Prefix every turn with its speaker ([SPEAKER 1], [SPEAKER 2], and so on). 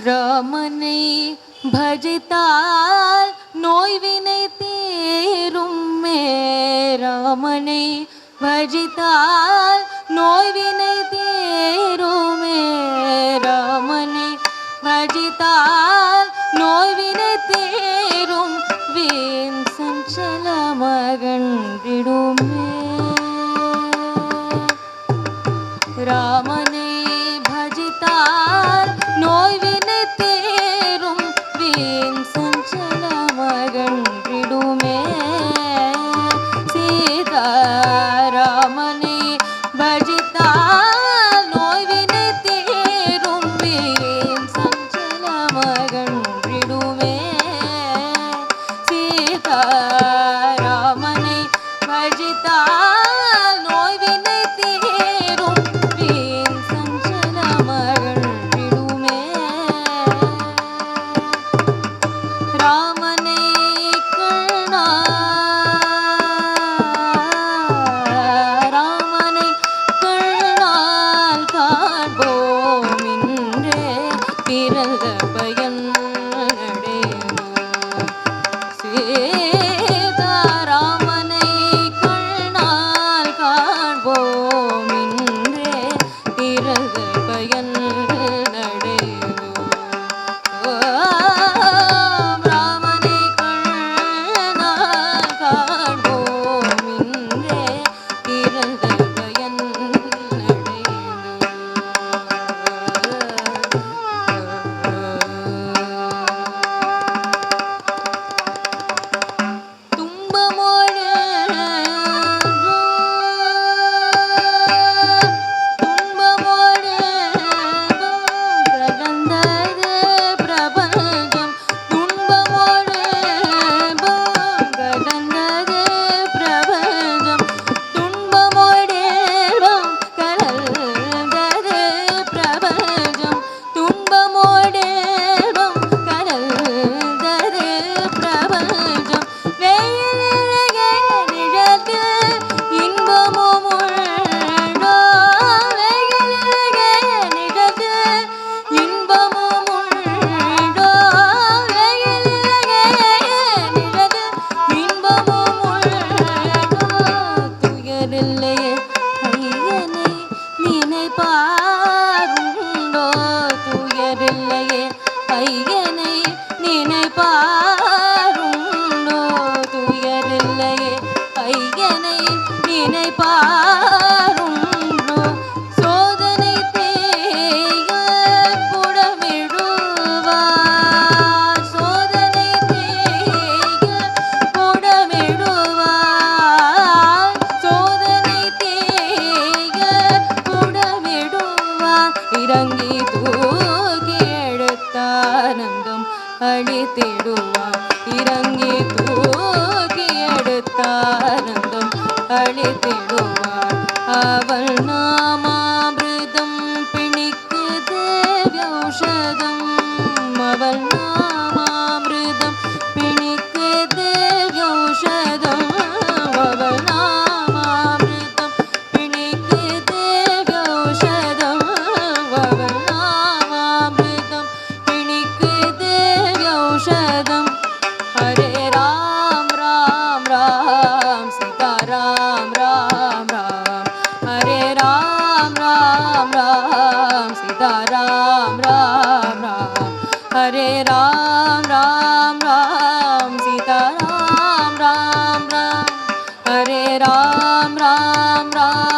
[SPEAKER 1] ராமனை பஜித்தால் நோய்வினை தீருமே. ராமனை பஜித்தால் நோய்வினை தீருமே. ராமனை பஜித்தால் நோய்வினை தீரும் வீண் சஞ்சலமகன்றிடுமே. ராமனை பஜித்தால் நோய்வினை தீரும் வீண் சஞ்சலமகன்றிடுமே. சீதாராமனை பஜித்தால் நோய்வினை தீரும் வீண் சஞ்சலமகன்றிடுமே. சீதாராமனை பஜித்தால் நோய்வினை தீரும் வீண் சஞ்சலமகன்றிடுமே. ராமனை கண்ணால் காண்போம் இன்றே பிறந்த பயன் சீதாராமனை கண்ணால் காண்போம் இன்றே பிறந்த பயன் ராமனை கண்ணால் காண்போம் இன்றே பிறந்த பயன் ஐயனை நினைப்பாருண்டோ துயரில்லையே. ஐயனை நினைப்பாருண்டோ சோதனை தேய புடமிடுவார். சோதனை தேய புடமிடுவார். சோதனை தேய புடமிடுவார். இறங்கி தூக்கி எடுத்தானந்தம் அழித்திடுவார். இறங்கி தூக்கி எடுத்தானந்தம் அழித்திடுவார். அவள் நாமாமிருதம் பிணிக்கு தேவ்யௌஷதம். அவள் நாமாமிருதம் பிணிக்கு தேவ்யௌஷதம். அவள் நாமாமிருதம் பிணிக்கு தேவ்யௌஷதம். அவள் நாமாமிருதம் பிணிக்கு தேவ்யௌஷதம். ஹரே ராம் ராம் ராம் சீதா ராம் ராம் ராம். ஹரே ராம் ராம் ராம் சீதா ராம் ராம் ராம். ஹரே ராம் ராம் ராம் சீதா ராம் ராம் ராம். ஹரே ராம் ராம் ராம்